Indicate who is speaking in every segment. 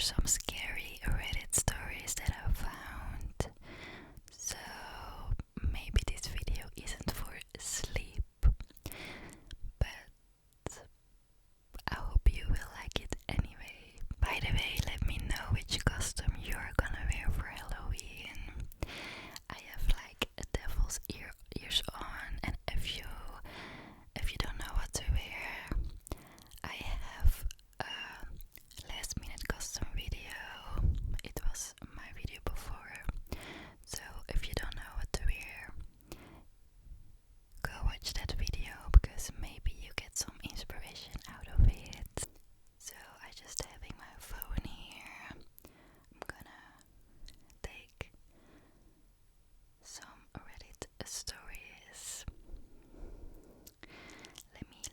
Speaker 1: some scary Reddit stories that I found. So maybe this video isn't for sleep, but I hope you will like it anyway. By the way, let me know which costume you're gonna wear for Halloween. I have like a devil's ears on, and if you don't know what to wear, I have a last minute custom video. It was my video before. So if you don't know what to wear, go watch that video because maybe you get some inspiration out of it. So I just having my phone here. I'm gonna take some Reddit stories. Let me see.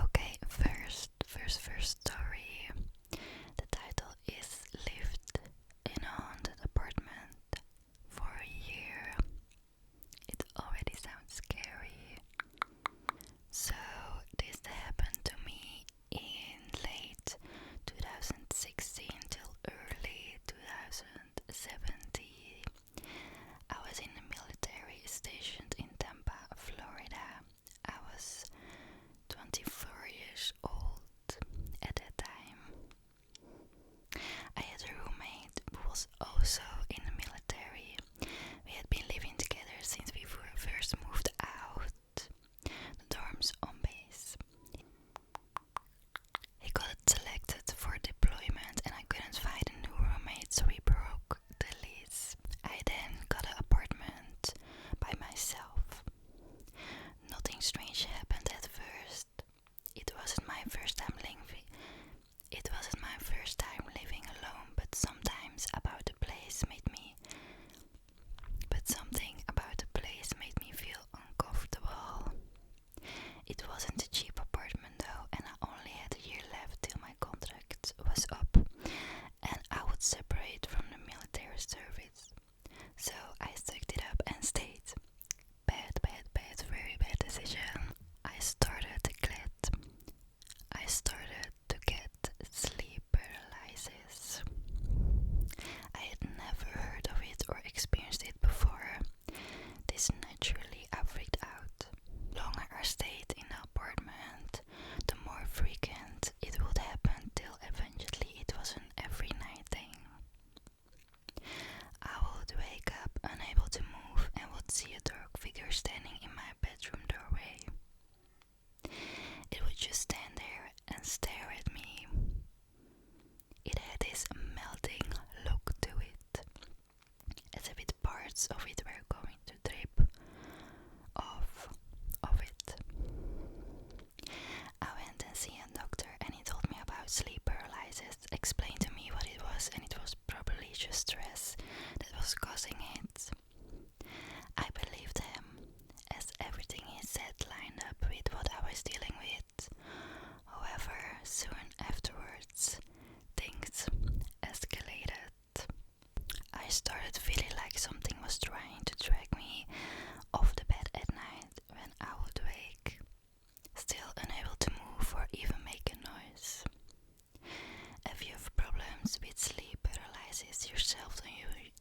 Speaker 1: Okay, first story. The title is Lived in a Haunted Apartment for a Year. It already sounds scary. So this happened to me in late 2016 till early 2017. I was in the military stationed in Tampa, Florida. I was 24 years old at that time. I had a roommate who was also in the military. We had been living together since we first moved out the dorms on base. He got selected for deployment and I couldn't find a new roommate, so we broke the lease. I then got an apartment by myself. Nothing strange happened at first. It wasn't my first time living alone, but something about the place made me feel uncomfortable. It wasn't a cheap apartment though, and I only had a year left till my contract was up and I would separate from the military service. So I sucked it up and stayed. Very bad decision. I started to get sleep paralysis. I had never heard of it or experienced it before. This naturally I freaked out. The longer I stayed in the apartment, the more frequent it would happen till eventually it was an every night thing. I would wake up unable to move and would see a dark figure standing in my bedroom doorway. It would just stand there and stare at me. It had this melting look to it, as if parts of it were going to drip off of it. I went and see a doctor and he told me about sleep paralysis, explained to me what it was, and it was probably just stress that was causing it. I believed him, as everything he said lined up with what I was dealing with. However, soon afterwards, things escalated. I started feeling like something was trying to drag me off the bed at night when I would wake, still unable to move or even make a noise. If you have problems with sleep paralysis yourself,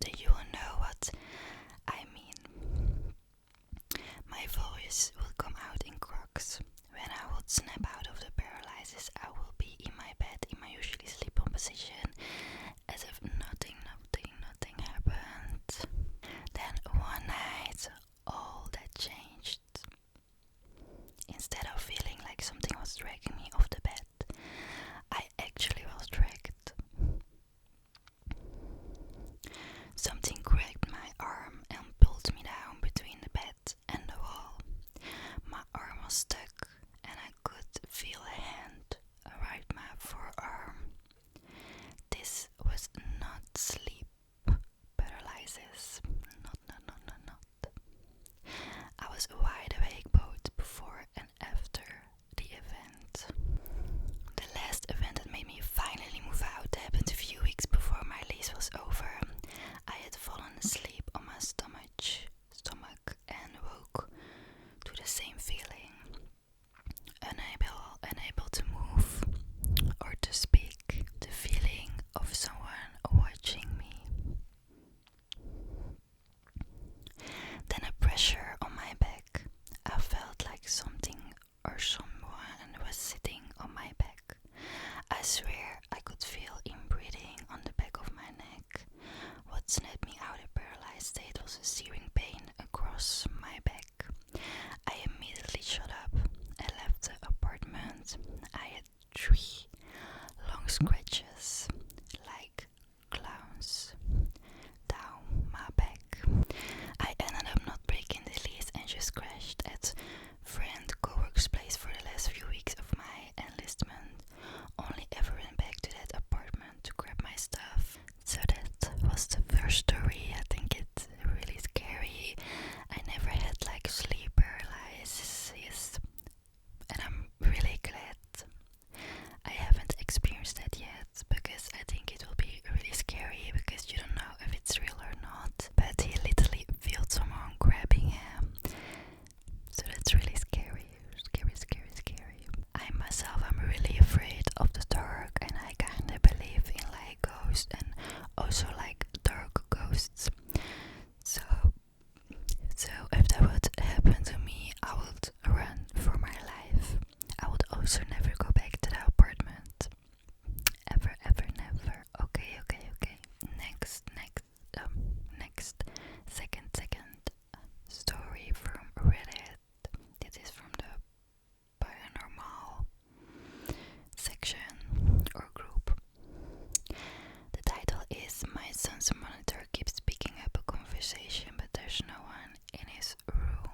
Speaker 1: then you will know what I mean. My voice would come out in croaks. When I would snap out of the paralysis, I will be in my bed in my usually sleep-on position, as if nothing happened. Then one night, all that changed. Instead of feeling like something was dragging me off the bed, I actually was dragged. Something grabbed my arm and pulled me down between the bed and the wall. My arm was stuck and I could feel a hand around my forearm. across my back. I immediately shut up. I left the apartment. I had 3 long scratches, like clowns, down my back. I ended up not breaking the lease and just crashed at friend co-worker's place for the last few weeks of my enlistment. Only ever went back to that apartment to grab my stuff. So that was the first story. I think it's really scary. I never had like sleep paralysis, and I'm really glad I haven't experienced that yet, because I think it will be really scary because you don't know if it's real or not. But he literally felt someone grabbing him, so that's really scary. Scary. I myself am really afraid of the dark, and I kinda believe in like ghosts and also like dark ghosts. So if that would happen to me, I would run for my life. I would also never go back to the apartment. Ever, never. Okay. Next. Second story from Reddit. This is from the paranormal section or group. The title is "My son's monitor keeps picking up a conversation, but there's no one in his room."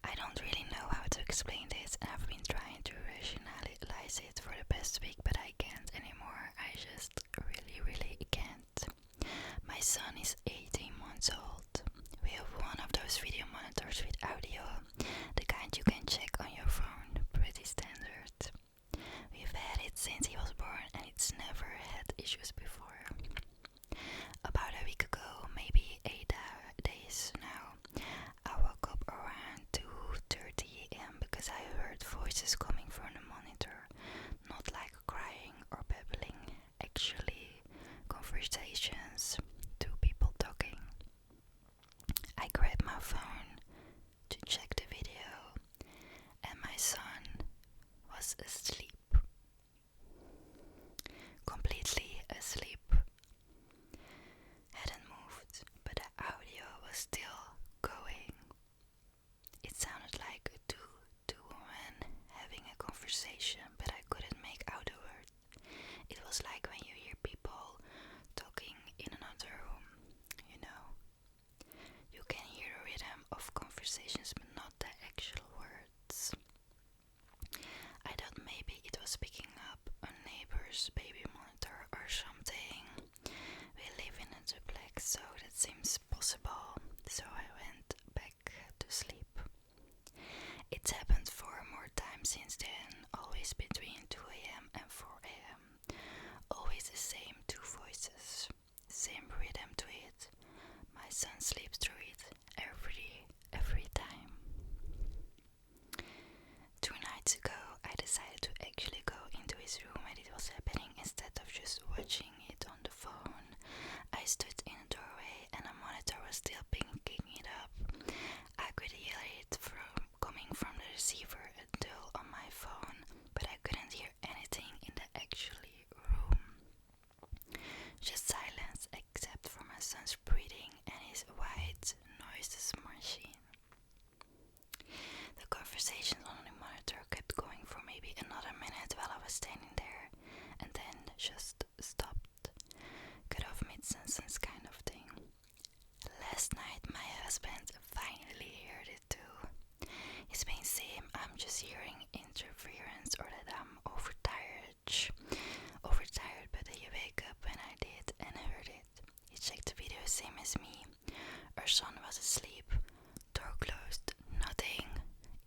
Speaker 1: I don't really know how to explain this, and I've been trying to rationalize it for the past week, but I can't anymore. I just really can't. My son is 18 months old. We have one of those video monitors with audio, the kind you can check on your phone, pretty standard. We've had it since he was born, and it's never had issues before. About a week ago, maybe 8 days now, I woke up around 2:30 am because I heard voices coming from the monitor, not like crying or babbling, actually conversations, 2 people talking. I grabbed my phone to check the video, and my son was asleep. Completely asleep. Hadn't moved, but the audio was still going. It sounded like two women having a conversation, but I couldn't make out a word. It was like when you hear people talking in another room, you know. You can hear the rhythm of conversations, but not the actual words. I thought maybe it was picking up a neighbor's baby monitor or something. We live in a duplex, so that seems possible. So I went back to sleep. It's happened 4 more times since then, always between 2 am and 4 am. Always the same 2 voices, same rhythm to it. My son sleeps through it every time. 2 nights ago, I decided to actually go into his room when it was happening instead of just watching it on the phone. I stood in the doorway and the monitor was still picking it up. I could hear it coming from the receiver until on my phone, but I couldn't hear anything in the actual room. Just silence except for my son's breathing and his white noises machine. The conversation on the monitor kept going for maybe another minute while I was standing there, and then just stopped. Cut off mid-sentence kind of thing. Last night my husband finally heard it too. He's been saying I'm just hearing interference or that I'm overtired, but he woke up when I did and heard it. He checked the video same as me. Our son was asleep, door closed, nothing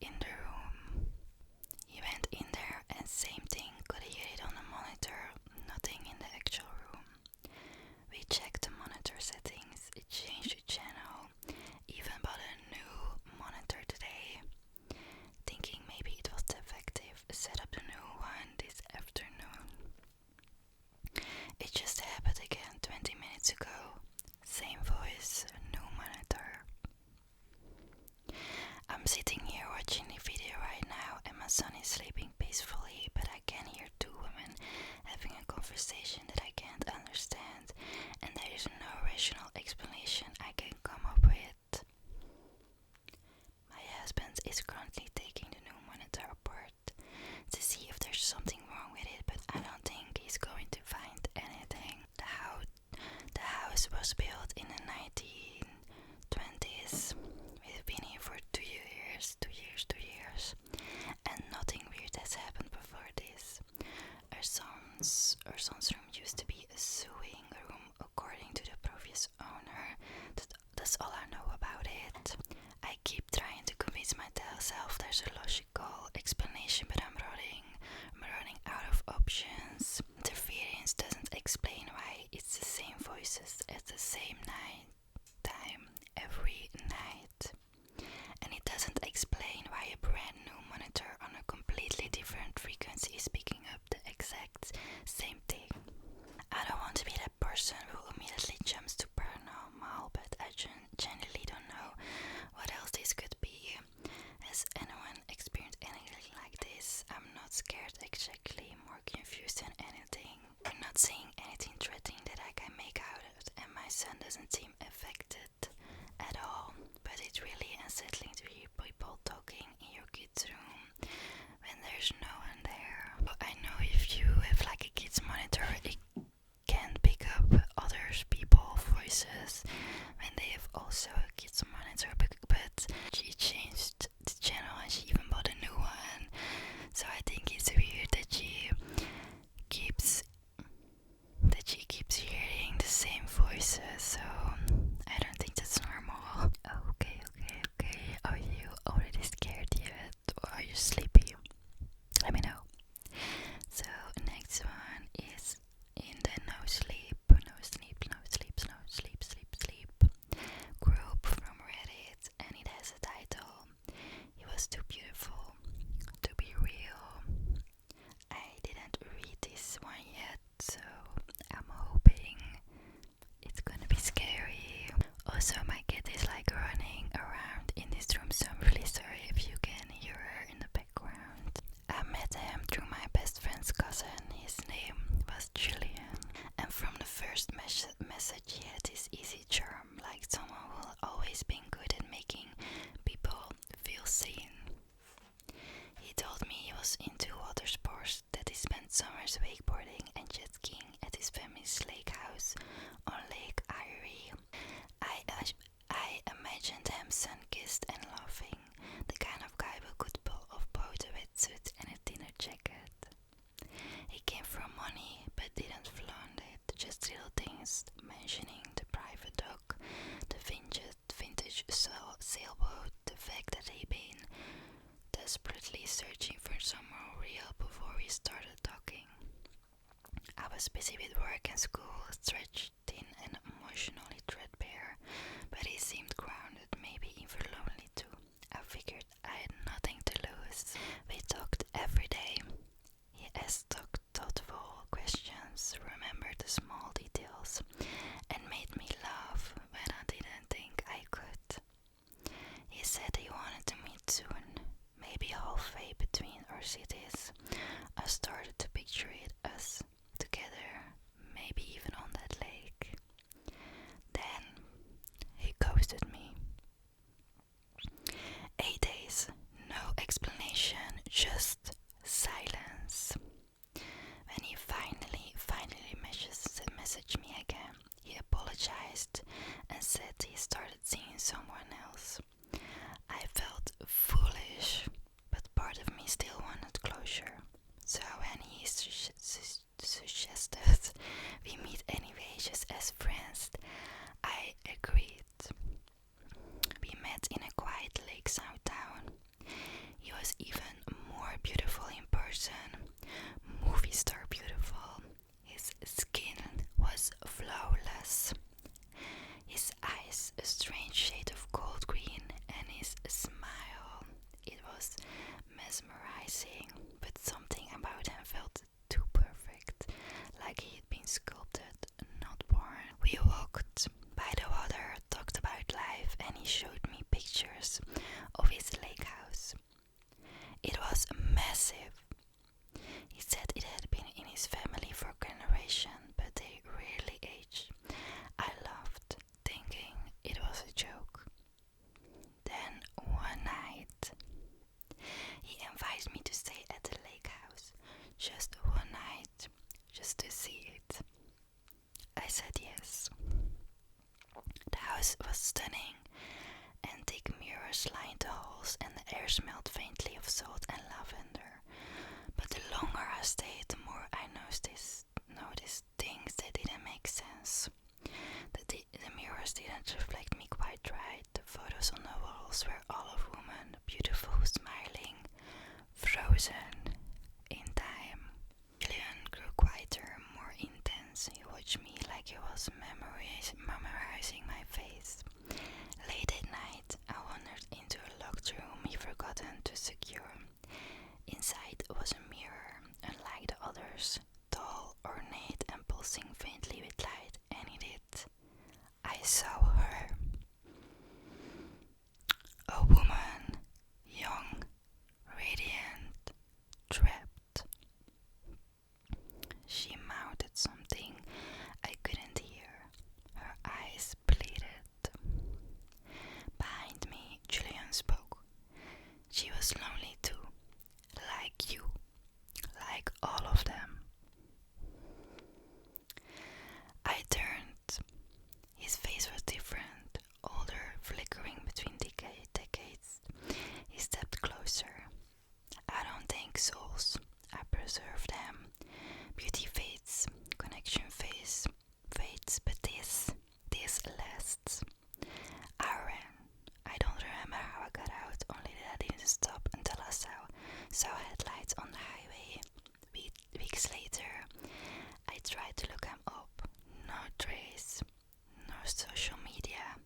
Speaker 1: in the room. He went in there and same thing, could hear it on the monitor, nothing in the actual room. We checked the monitor settings, it changed the channel, even bought a new monitor today, thinking maybe it was defective. Set up the new one this afternoon. It just happened again 20 minutes ago. Same voice, new monitor. I'm sitting here watching the video right now and my son is sleeping peacefully, but I can hear 2 women having a conversation that I can't understand, and there is no rational is currently taking the new monitor apart to see if there's something wrong with it, but I don't think he's going to find anything. The house was built in the 1920s. We've been here for 2 years, and nothing weird has happened before this. Our son's room used to be a sewing room, according to the previous owner. That's all I know about it. I keep trying to convince myself there's a logical explanation, but I'm running out of options. Interference doesn't explain why it's the same voices at the same time every night. And it doesn't explain why a brand new monitor on a completely different frequency is picking up the exact same thing. I don't want to be that person who immediately jumps to paranormal, but I genuinely don't know what else this could be. Has anyone experienced anything like this? I'm not scared exactly, more confused than anything. I'm not seeing anything threatening that I can make out of it, and my son doesn't seem affected at all. But it's really unsettling to hear people talking in your kid's room when there's no one there. But I know if you have like a kid's monitor, it can pick up other people's voices when they have also a kid's monitor, but she changed the channel and she even bought a new one. So I think it's weird that she keeps hearing the same voices, so I don't think that's normal. Okay. Are you already scared yet, or are you sleepy? Let me know. So next one is in the no sleep group from Reddit, and it has a title: "He was too beautiful to be real." I didn't read this one yet, so I'm hoping it's gonna be scary. Also, my cat is like running around in this room, so I'm really sorry if you can hear her in the background. I met him through my best friend's cousin. His name was Julian, and from the first message he had this easy charm, like someone who always been good at making people feel seen. He told me he was into water sports, that he spent summers wakeboarding and jet skiing at his family's lake house on Lake Erie. I imagined him sun-kissed and laughing, the kind of guy who could pull off both a wetsuit and a dinner jacket. He came from money but didn't flaunt it, just little things, mentioning the private dock, the vintage sailboat, the fact that he'd been desperately searching for someone real before we started talking. I was busy with work and school, stretched thin and emotionally threadbare, but he seemed grounded, maybe even lonely too. I figured I had nothing to lose. We talked every day. He asked thoughtful questions, remembered the small details, and made me laugh when I didn't think I could. He said he wanted to meet soon, maybe halfway between our cities. I started to picture us together, maybe even on that lake. Then he ghosted me. 8 days, no explanation, just silence. When he finally messaged me again, he apologized and said he started seeing someone else. I felt foolish, but part of me still wanted closure. So when he suggested we meet anyway, just as friends, I agreed. We met in a quiet lakeside town. He was even more beautiful in person, movie star beautiful. His skin was flawless. His eyes a strange shade of gold green, and his smile, it was mesmerizing. place was stunning. Antique mirrors lined the halls and the air smelled faintly of salt and lavender. But the longer I stayed, the more I noticed things that didn't make sense. The mirrors didn't reflect me quite right. The photos on the walls were all of women, beautiful, smiling, frozen in time. Julian grew quieter, more intense. He watched me like he was memorizing my face. Late at night, I wandered into a locked room he'd forgotten to secure. Inside was a mirror, unlike the others, tall, ornate, and pulsing faintly with light, and in it, I saw her. A woman, young, radiant, trapped. She mouthed something I couldn't hear. Her eyes pleaded. Behind me, Julian spoke. She was lonely too, like you, like all of them. I turned. His face was different, older, flickering between decades. He stepped closer. I don't take souls, I preserve them. Beauty fades, connection fades, but this lasts. I ran. I don't remember how I got out, only that I didn't stop until I saw headlights on the highway. Weeks later, I tried to look him up. No trace, no social media,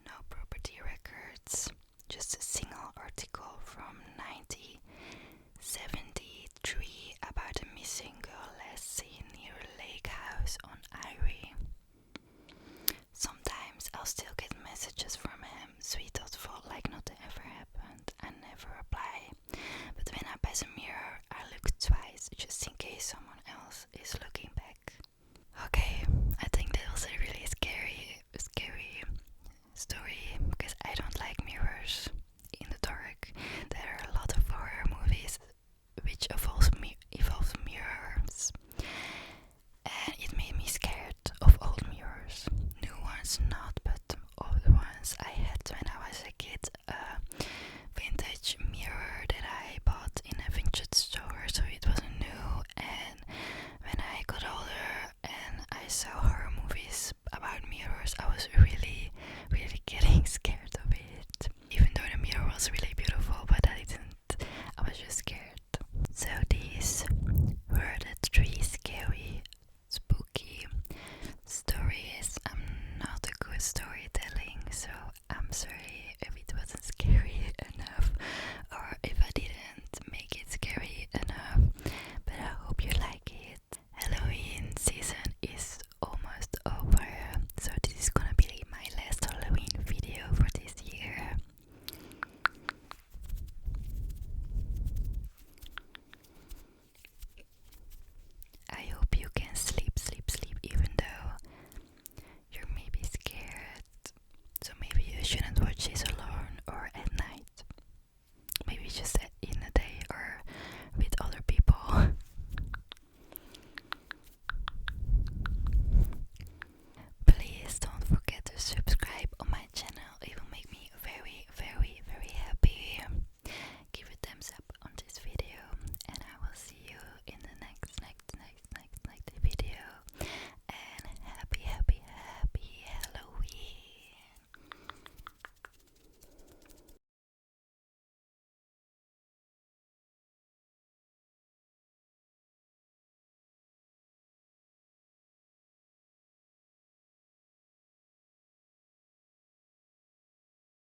Speaker 1: no property records, just a single article from 1973 about a missing girl last seen near a lake house on Erie. Sometimes I'll still get messages from him, sweet thoughtful like nothing ever happened. I never reply, but when I pass a mirror, I look twice just in case someone else is looking back. Okay, I think that was a really scary story because I don't like mirrors in the dark. There are a lot of horror movies which involve mirrors, and it made me scared of old mirrors. New ones not, but old ones I had when I was a kid. A vintage mirror that I bought in a vintage store, so it wasn't new. And when I got older and I saw horror movies about mirrors, I was really getting scared of it. Even though the mirror was really beautiful, but I was just scared. So these were the 3 scary, spooky stories. I'm not a good storytelling, so I'm sorry